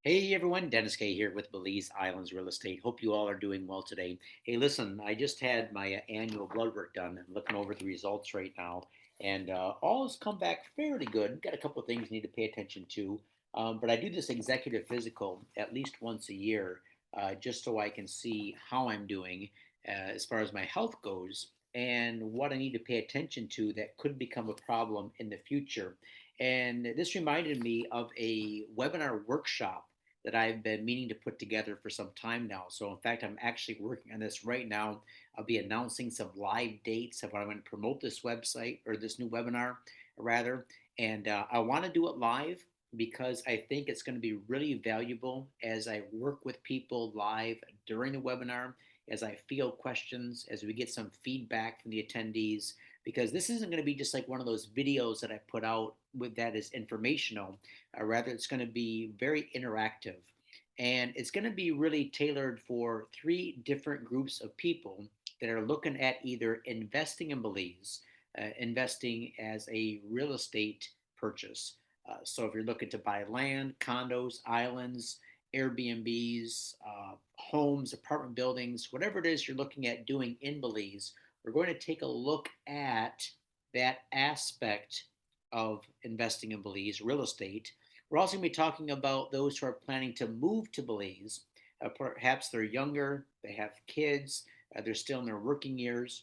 Hey everyone, Dennis K here with Belize Islands Real Estate. Hope you all are doing well today. Hey, listen, I just had my annual blood work done. I'm looking over the results right now, and all has come back fairly good. Got a couple of things I need to pay attention to, but I do this executive physical at least once a year, just so I can see how I'm doing as far as my health goes and what I need to pay attention to that could become a problem in the future. And this reminded me of a webinar workshop that I've been meaning to put together for some time now. So, in fact, I'm actually working on this right now. I'll be announcing some live dates of when I'm going to promote this website or this new webinar, rather. And I want to do it live because I think it's going to be really valuable as I work with people live during the webinar, as I field questions, as we get some feedback from the attendees. Because this isn't going to be just like one of those videos that I put out with that is informational. Rather, it's going to be very interactive. And it's going to be really tailored for three different groups of people that are looking at either investing in Belize, investing as a real estate purchase. So if you're looking to buy land, condos, islands, Airbnbs, homes, apartment buildings, whatever it is you're looking at doing in Belize, we're going to take a look at that aspect of investing in Belize, real estate. We're also going to be talking about those who are planning to move to Belize. Perhaps they're younger, they have kids, they're still in their working years.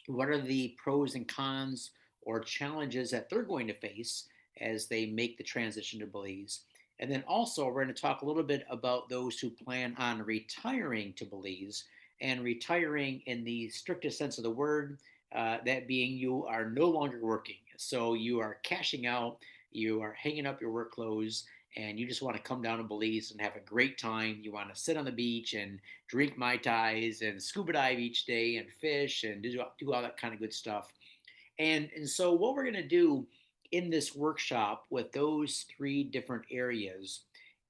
What are the pros and cons or challenges that they're going to face as they make the transition to Belize? And then also, we're going to talk a little bit about those who plan on retiring to Belize and retiring in the strictest sense of the word, that being you are no longer working. So you are cashing out, you are hanging up your work clothes, and you just want to come down to Belize and have a great time. You want to sit on the beach and drink mai tais and scuba dive each day and fish and do all that kind of good stuff. And so what we're going to do in this workshop with those three different areas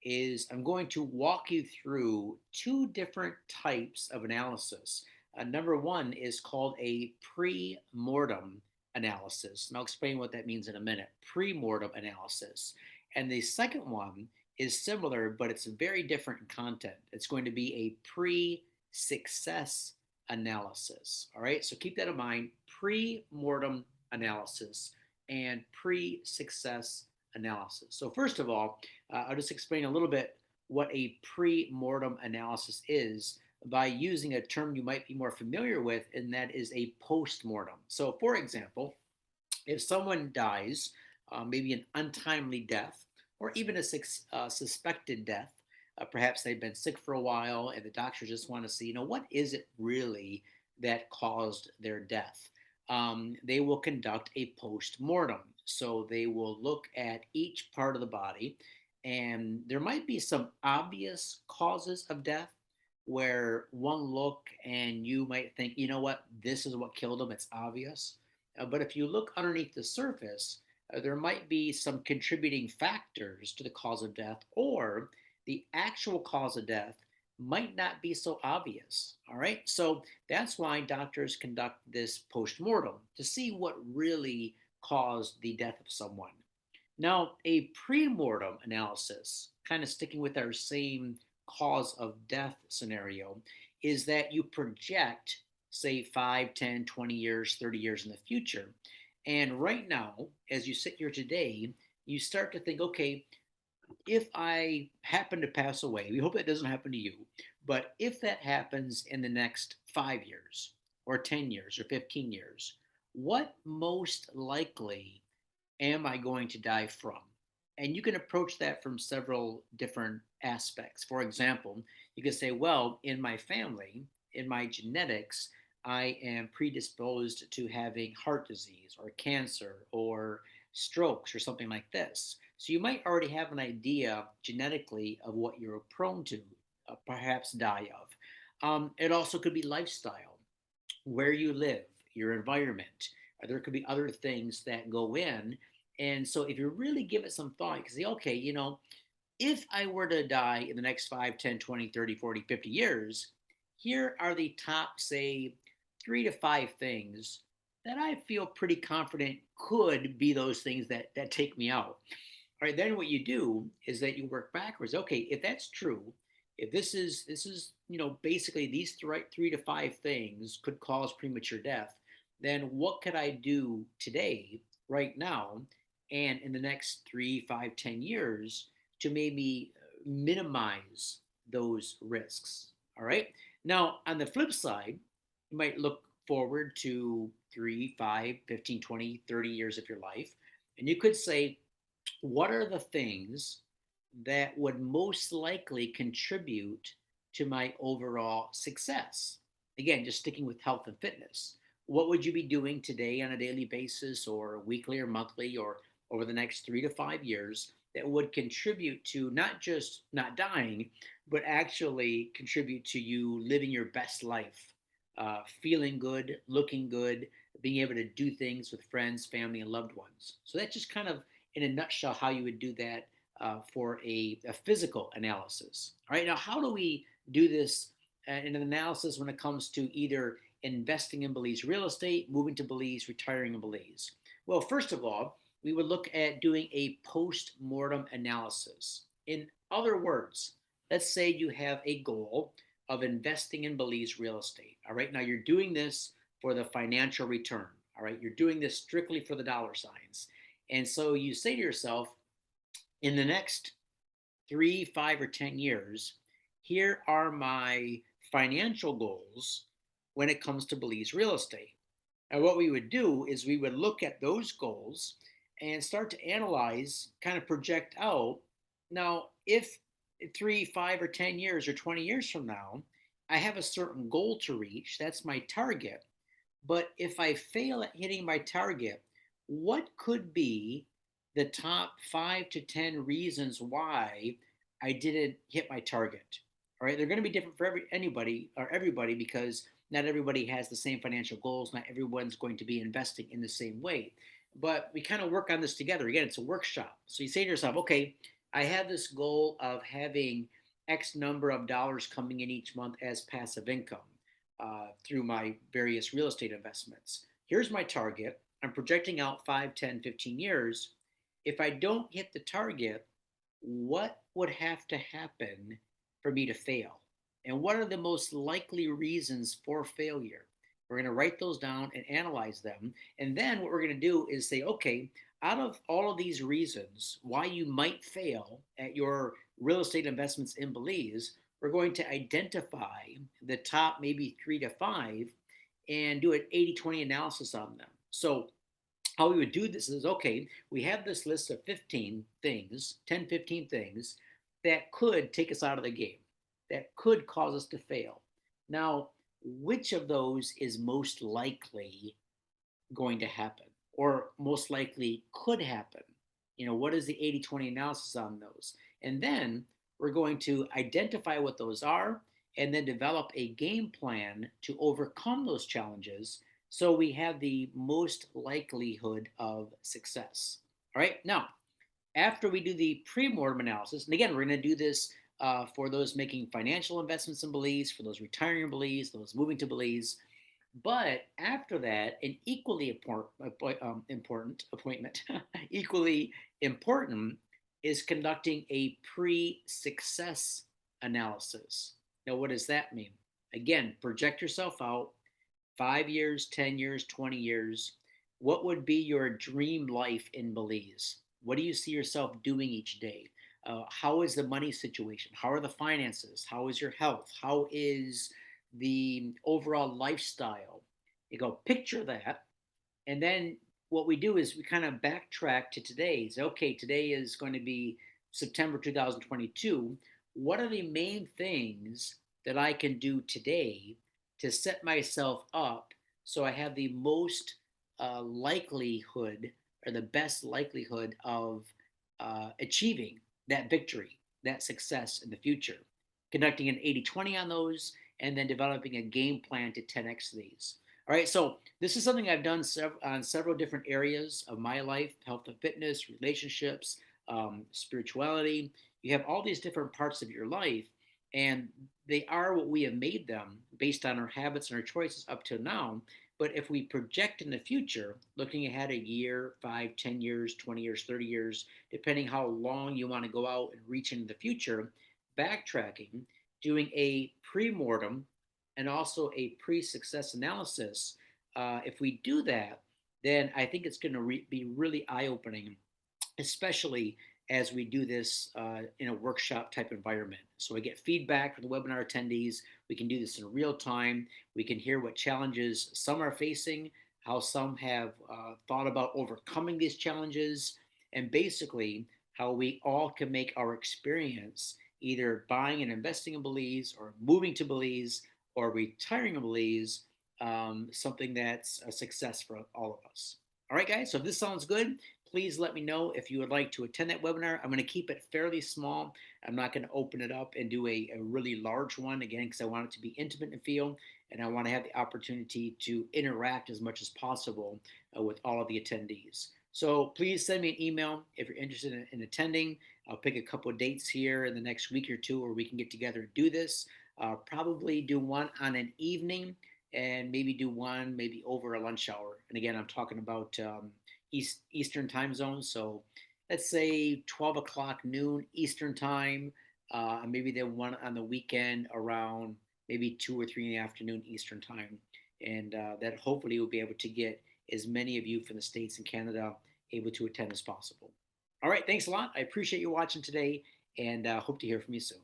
is I'm going to walk you through two different types of analysis. Number one is called a pre-mortem analysis, and I'll explain what that means in a minute. Pre-mortem analysis. And the second one is similar, but it's very different in content. It's going to be a pre-success analysis. All right, so keep that in mind. Pre-mortem analysis and pre-success analysis. So first of all, I'll just explain a little bit what a pre-mortem analysis is by using a term you might be more familiar with, and that is a post-mortem. So for example, if someone dies, maybe an untimely death, or even a suspected death, perhaps they've been sick for a while and the doctors just want to see, what is it really that caused their death? They will conduct a post mortem. So they will look at each part of the body, and there might be some obvious causes of death where one look and you might think, what, this is what killed them. It's obvious. But if you look underneath the surface, there might be some contributing factors to the cause of death, or the actual cause of death might not be so obvious. All right. So that's why doctors conduct this post mortem to see what really caused the death of someone. Now, a pre mortem analysis, kind of sticking with our same cause of death scenario, is that you project, say, 5, 10, 20 years, 30 years in the future. And right now, as you sit here today, you start to think, okay, if I happen to pass away, we hope that doesn't happen to you, but if that happens in the next 5 years or 10 years or 15 years, what most likely am I going to die from? And you can approach that from several different aspects. For example, you can say, well, in my family, in my genetics, I am predisposed to having heart disease or cancer or strokes or something like this. So you might already have an idea genetically of what you're prone to perhaps die of. It also could be lifestyle, where you live, your environment. There could be other things that go in. And so if you really give it some thought, you can say, okay, if I were to die in the next 5, 10, 20, 30, 40, 50 years, here are the top, say, 3 to 5 things that I feel pretty confident could be those things that take me out. All right, then what you do is that you work backwards. Okay, if that's true, if this is basically these three to five things could cause premature death, then what could I do today, right now, and in the next 3, 5, 10 years to maybe minimize those risks? All right. Now, on the flip side, you might look forward to 3, 5, 15, 20, 30 years of your life, and you could say, what are the things that would most likely contribute to my overall success? Again, just sticking with health and fitness. What would you be doing today on a daily basis, or weekly, or monthly, or over the next 3 to 5 years that would contribute to not just not dying, but actually contribute to you living your best life, feeling good, looking good, being able to do things with friends, family, and loved ones? So that's just kind of in a nutshell how you would do that for a physical analysis. All right, now how do we do this in an analysis when it comes to either investing in Belize real estate, moving to Belize, retiring in Belize? Well, first of all, we would look at doing a post-mortem analysis. In other words, let's say you have a goal of investing in Belize real estate. All right, now you're doing this for the financial return. All right, you're doing this strictly for the dollar signs. And so you say to yourself, in the next 3, 5, or 10 years, here are my financial goals when it comes to Belize real estate. And what we would do is we would look at those goals and start to analyze, kind of project out. Now, if 3, 5, or 10 years or 20 years from now, I have a certain goal to reach, that's my target. But if I fail at hitting my target, what could be the top 5 to 10 reasons why I didn't hit my target? All right, they're going to be different for anybody or everybody, because not everybody has the same financial goals. Not everyone's going to be investing in the same way. But we kind of work on this together. Again, it's a workshop. So you say to yourself, okay, I have this goal of having X number of dollars coming in each month as passive income through my various real estate investments. Here's my target. I'm projecting out 5, 10, 15 years. If I don't hit the target, what would have to happen for me to fail? And what are the most likely reasons for failure? We're going to write those down and analyze them. And then what we're going to do is say, okay, out of all of these reasons why you might fail at your real estate investments in Belize, we're going to identify the top maybe 3 to 5 and do an 80/20 analysis on them. So how we would do this is, okay, we have this list of 15 things, 10, 15 things that could take us out of the game, that could cause us to fail. Now, which of those is most likely going to happen, or most likely could happen? What is the 80/20 analysis on those? And then we're going to identify what those are and then develop a game plan to overcome those challenges so we have the most likelihood of success. All right, now, after we do the pre-mortem analysis, and again, we're going to do this for those making financial investments in Belize, for those retiring in Belize, those moving to Belize. But after that, an equally important appointment, equally important, is conducting a pre-success analysis. Now, what does that mean? Again, project yourself out 5 years, 10 years, 20 years. What would be your dream life in Belize? What do you see yourself doing each day? How is the money situation? How are the finances? How is your health? How is the overall lifestyle? You go picture that. And then what we do is we kind of backtrack to today. Say, okay, today is going to be September 2022. What are the main things that I can do today to set myself up so I have the most likelihood, or the best likelihood of achieving that victory, that success in the future? Conducting an 80/20 on those, and then developing a game plan to 10x these. All right, so this is something I've done on several different areas of my life: health and fitness, relationships, spirituality. You have all these different parts of your life, and they are what we have made them based on our habits and our choices up to now. But if we project in the future, looking ahead a year, 5, 10 years, 20 years, 30 years, depending how long you want to go out and reach into the future, backtracking, doing a pre-mortem and also a pre-success analysis, if we do that, then I think it's going to be really eye-opening, especially as we do this in a workshop type environment. So we get feedback from the webinar attendees. We can do this in real time. We can hear what challenges some are facing, how some have thought about overcoming these challenges, and basically how we all can make our experience either buying and investing in Belize or moving to Belize or retiring in Belize something that's a success for all of us. All right, guys, so if this sounds good, please let me know if you would like to attend that webinar. I'm going to keep it fairly small. I'm not going to open it up and do a really large one, again, because I want it to be intimate and feel, and I want to have the opportunity to interact as much as possible with all of the attendees. So please send me an email if you're interested in attending. I'll pick a couple of dates here in the next week or two where we can get together and do this. Probably do one on an evening and maybe do one maybe over a lunch hour. And again, I'm talking about Eastern time zone. So let's say 12 o'clock noon Eastern time. Maybe then one on the weekend around maybe 2 or 3 in the afternoon Eastern time. And that hopefully we'll be able to get as many of you from the States and Canada able to attend as possible. All right, thanks a lot. I appreciate you watching today and hope to hear from you soon.